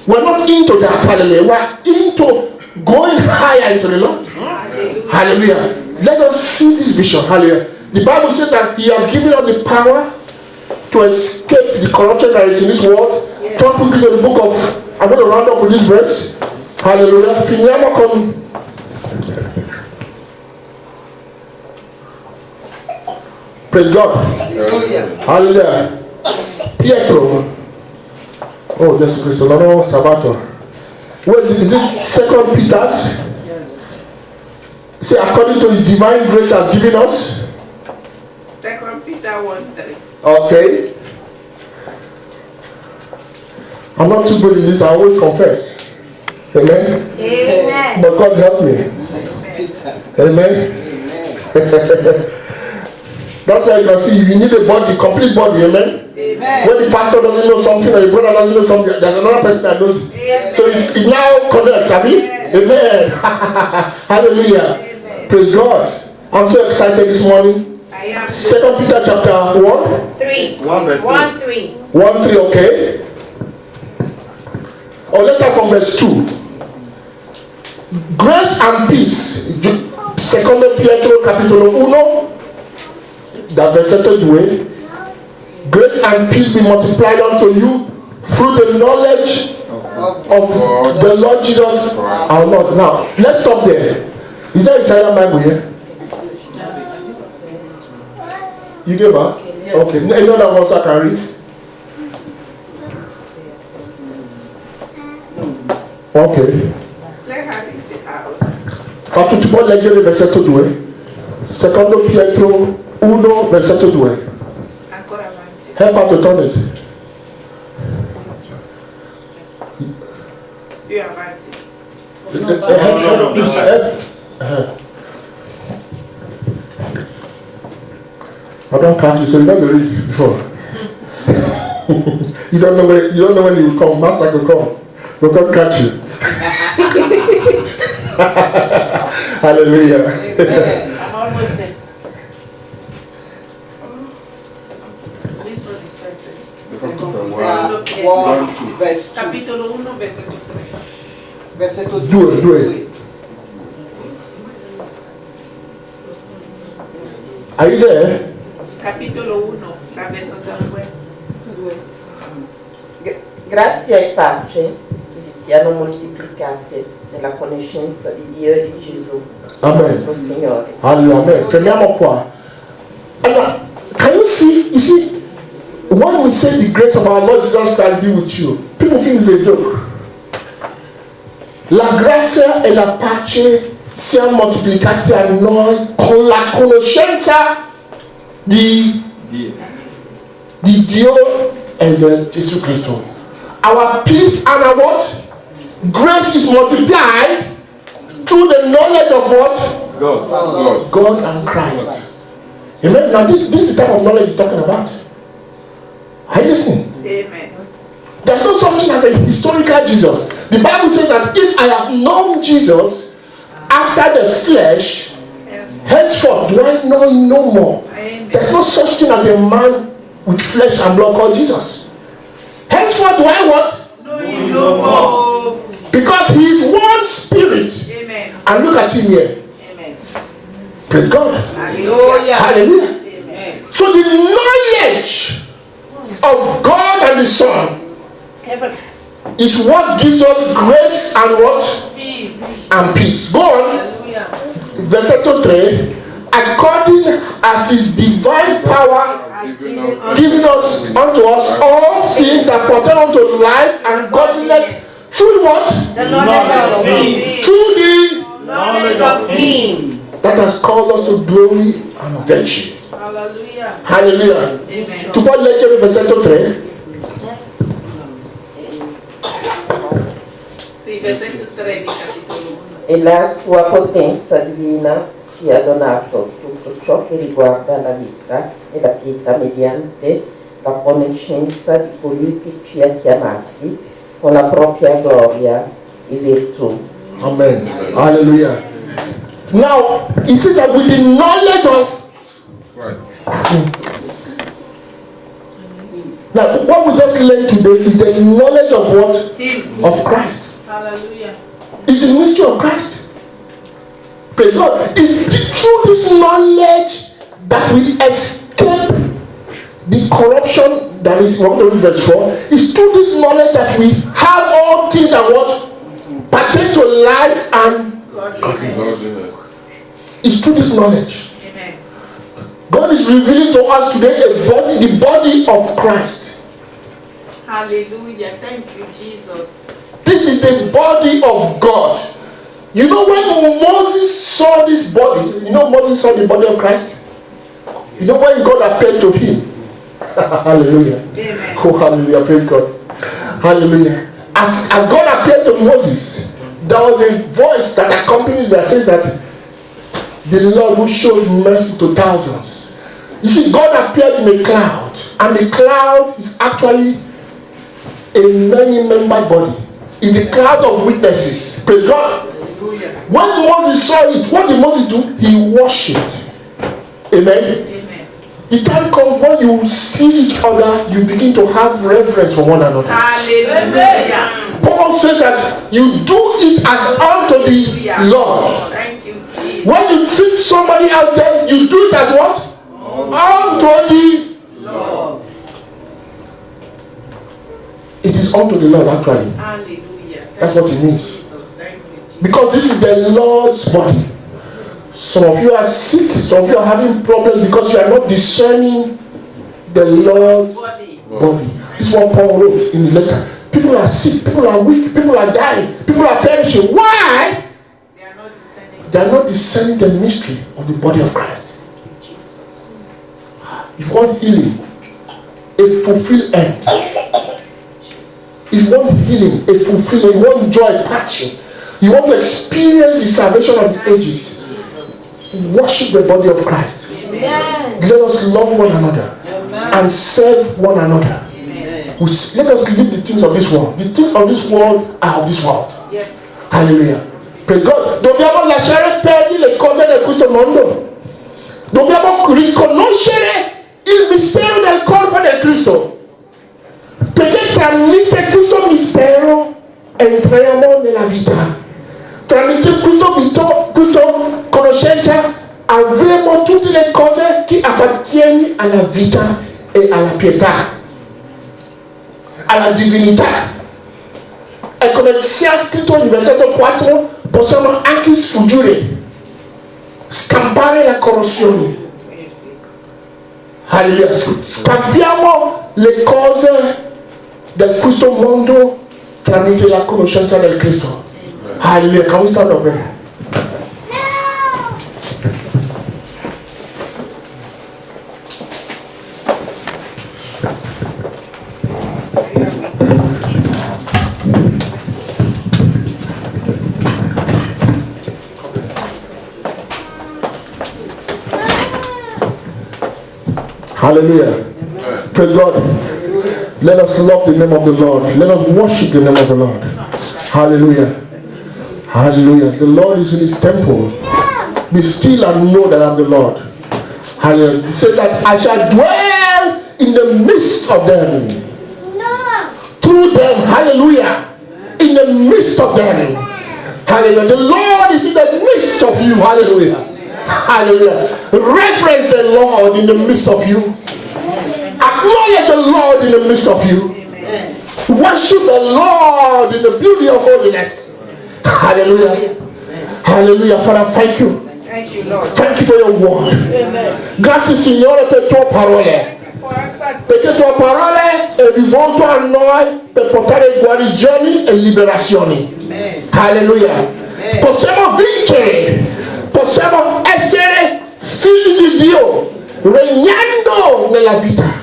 We're not into that. Hallelujah. We're into going higher into the Lord. Hallelujah. Let us see this vision. Hallelujah. The Bible says that He has given us the power to escape the corruption that is in this world. Turn quickly to the book of, I'm going to round up with this verse. Hallelujah. Finiamo con praise God. Hallelujah. Pietro. Oh, Jesus Christ, no, Sabato. Where is it? Is it 2 Peter's? Yes. Say, according to his divine grace has given us. 2 Peter 1:3. Okay. I'm not too good in this, I always confess. Amen. Amen. But God help me. Peter. Amen. That's why you can see you need a body, complete body, amen. Amen. When the pastor doesn't know something or the brother doesn't know something, there's another person that knows it. Amen. So it now connects, Abby? Amen. Hallelujah. Amen. Praise God. I'm so excited this morning. I am 2 Peter chapter 1, 3. 1 verse 1:3. 1-3, okay? Oh, let's start from verse 2. Grace and peace. 2 Pietro capitolo 1, da versetto 2. Grace and peace be multiplied unto you through the knowledge of the Lord Jesus our Lord. Now, let's stop there. Is there Italian Bible here? You gave her? Okay. Any other ones I can read? Ok. Let her read it out. A tutti può leggere il versetto 2? Secondo Pietro 1, versetto 2. Ancora avanti. Help her to turn it. Più avanti. I don't catch you, so you never read it before. you don't know when he will come. Master will come. We'll come catch you. Hallelujah. I'm almost there. This one is first. Peter 1, verse 2. Capitolo 1, versetto 3. Versetto 2. Due. Are you there? Capitolo 1, la versetto 2. Grazia e pace vi siano moltiplicate nella conoscenza di Dio e di Gesù, Amen. nostro Signore. Hallelujah. Amen. Fermiamo qua. Allora, can you see, when we say the grace of our Lord Jesus Christ be with you, people think it's a joke. La grazia e la pace siano moltiplicati a noi con la conoscenza di Dio e di Gesù Cristo. Our peace and our what? Grace is multiplied through the knowledge of what? God and Christ. Amen. Now this is the type of knowledge he's talking about. Are you listening? Amen. There's no such thing as a historical Jesus. The Bible says that if I have known Jesus after the flesh, henceforth do I know him no more. Amen. There's no such thing as a man with flesh and blood called Jesus. Henceforth do I what? No, you no more. Because he is one spirit. Amen. And look at him here. Amen. Praise God. Hallelujah. Hallelujah. Amen. So the knowledge of God and the Son is what gives us grace and what? Peace. And peace. Go on. Hallelujah. Versetto 3. According as his divine power giving us unto us all things that pertain unto life and godliness through what? The knowledge of Him. Through the Knowledge of Him. that has called us to glory and virtue. Hallelujah. Hallelujah. Amen. Tu puoi leggere il versetto 3? Sì, versetto 3 di capitolo 1. E la sua potenza divina ci ha donato tutto ciò che riguarda la vita e la pietà mediante la conoscenza di colui che ci ha chiamati con la propria gloria e virtù. Amen. Hallelujah. Now, he says that with the knowledge of Christ. now what we just learned today is the knowledge of what? Him. Of Christ. Hallelujah. It's the mystery of Christ. Praise God. It's through this knowledge that we escape the corruption that is verse 4. It's through this knowledge that we have all things that what pertain to life and Godliness. it's through this knowledge. Amen. God is revealing to us today a body, the body of Christ. Hallelujah. Thank you, Jesus. This is the body of God. You know when Moses saw this body, you know Moses saw the body of Christ? You know when God appeared to him? Hallelujah. Amen. Oh, hallelujah. Praise God. Hallelujah. As God appeared to Moses, there was a voice that accompanied that says that the Lord who shows mercy to thousands. You see, God appeared in a cloud, and the cloud is actually a many-membered body. It's a cloud of witnesses. Praise God. When Moses saw it, what did Moses do? He worshipped. Amen. Amen. The time comes when you see each other, you begin to have reverence for one another. Hallelujah. Paul says that you do it as unto the Lord. Thank you, Jesus. When you treat somebody out there, you do it as what? Unto the Lord. It is unto the Lord actually. Hallelujah. That's what it means. Jesus. Thank you, Jesus. Because this is the Lord's body. Some of you are sick, some of you are having problems because you are not discerning the Lord's Body. body. This is what Paul wrote in the letter. People are sick, people are weak, people are dying, people are perishing. Why? They are not descending. They are not discerning the mystery of the body of Christ. Jesus. If you want healing, a fulfilled end. If you want healing, a fulfillment, you want joy, passion, you want to experience the salvation of the ages, worship the body of Christ. Amen. Let us love one another and serve one another. Amen. Let us leave the things of this world. The things of this world are of this world. Yes. Hallelujah. Praise God. Dobbiamo lasciare perdere le cose di questo mondo. Dobbiamo riconoscere il mistero del corpo del Cristo. Perché tramite questo mistero entriamo nella vita. Tramite questa conoscenza avremo tutte le cose che appartengono alla vita e alla pietà, alla divinità. E come sia scritto nel versetto 4, possiamo anche sfuggire, scampare la corruzione. Alleluia. Scampiamo le cose di questo mondo tramite la conoscenza del Cristo. Alleluia. Can we stand up there? Hallelujah. Praise God. Let us love the name of the Lord. Let us worship the name of the Lord. Hallelujah. Hallelujah. The Lord is in his temple. Be still and know that I am the Lord. Hallelujah. He said that I shall dwell in the midst of them. Through them. Hallelujah. In the midst of them. Hallelujah. The Lord is in the midst of you. Hallelujah. Hallelujah. Reference the Lord in the midst of you. Acknowledge the Lord in the midst of you. Worship the Lord in the beauty of holiness. Hallelujah. Hallelujah. Father, thank you. Thank you, Lord. Thank you for your word. Grazie Signore per tue parole. Perché tue parole è rivolto a noi per portare guarigioni e liberazioni. Alleluia. Possiamo vincere. Possiamo essere figli di Dio, regnando nella vita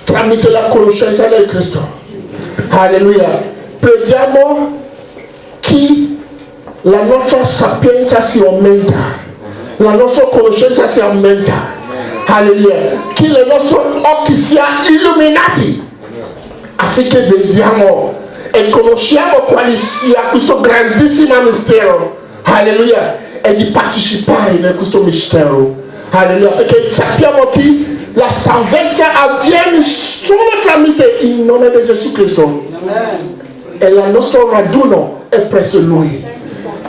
tramite la conoscenza del Cristo. Alleluia. Preghiamo che la nostra sapienza si aumenta, la nostra conoscenza si aumenta. Alleluia. Che i nostri occhi siano illuminati affinché vediamo e conosciamo quale sia questo grandissimo mistero. Alleluia. E di partecipare in questo mistero. Alleluia. Perché sappiamo che la salvezza avviene solo tramite il nome di Gesù Cristo. E il nostro raduno è presso Lui.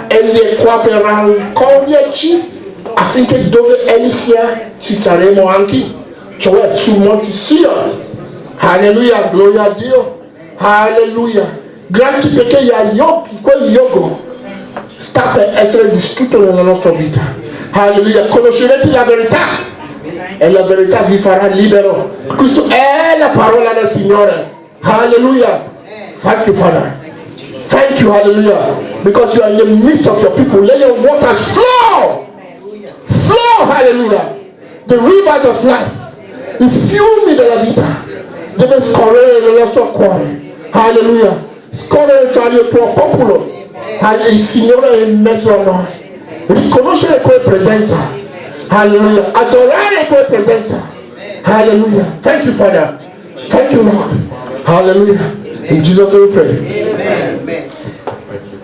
Egli è qua per raccoglierci affinché dove Egli sia ci saremo anche, cioè sul Monte Sion. Alleluia, gloria a Dio. Alleluia. Grazie perché quel yogo sta per essere distrutto nella nostra vita. Alleluia. Conoscerete la verità e la verità vi farà libero. Questa è la parola del Signore. Hallelujah. Thank you, Father. Thank you, hallelujah. Because you are in the midst of your people. Let your waters flow. Flow, hallelujah. The rivers of life. The fiumi della vita deve scorrere nel nostro cuore. Hallelujah. Scorrere tra il tuo popolo. Il Signore è in mezzo a noi. Riconoscere quella presenza. Hallelujah. Adorare quella presenza. Hallelujah. Thank you, Father. Thank you, Lord. Hallelujah. In Jesus' name we pray. Amen.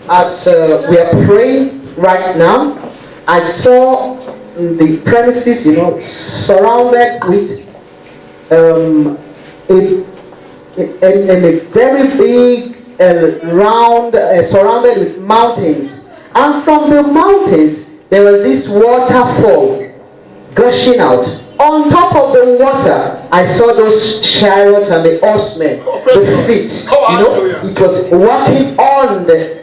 As we are praying right now, I saw the premises, surrounded with a very big round, surrounded with mountains. And from the mountains, there was this waterfall gushing out. On top of the water, I saw those chariots and the horsemen, the feet. It was walking on the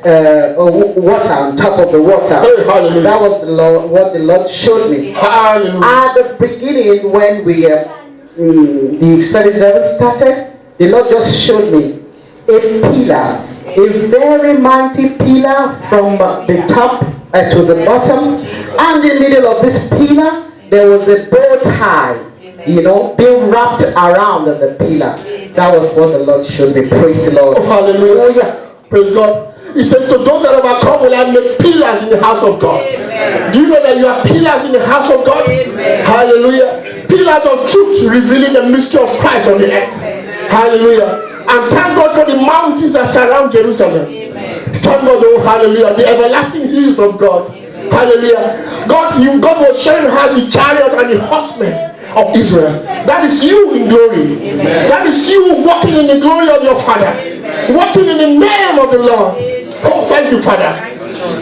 water, on top of the water. That was what the Lord showed me. Hallelujah. At the beginning, when the service started, the Lord just showed me a pillar, a very mighty pillar from the top to the bottom, and in the middle of this pillar, there was a bow tie, being wrapped around the pillar. That was what the Lord showed me. Praise the Lord. Oh, hallelujah. Praise God. He says, to those that overcome will I make pillars in the house of God. Amen. Do you know that you are pillars in the house of God? Amen. Hallelujah. Pillars of truth revealing the mystery of Christ on the earth. Amen. Hallelujah. And thank God for the mountains that surround Jerusalem. Amen. Thank God, oh hallelujah, the everlasting hills of God. Hallelujah. God was showing her the chariot and the horsemen of Israel. That is you in glory. Amen. That is you walking in the glory of your Father. Amen. Walking in the name of the Lord. Amen. Oh, thank you, Father.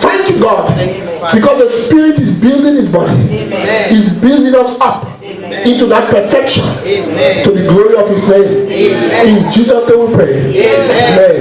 Thank you, God. Because the Spirit is building His body. Amen. He's building us up. Amen. Into that perfection. Amen. To the glory of His name. Amen. In Jesus' name we pray. Amen. Amen.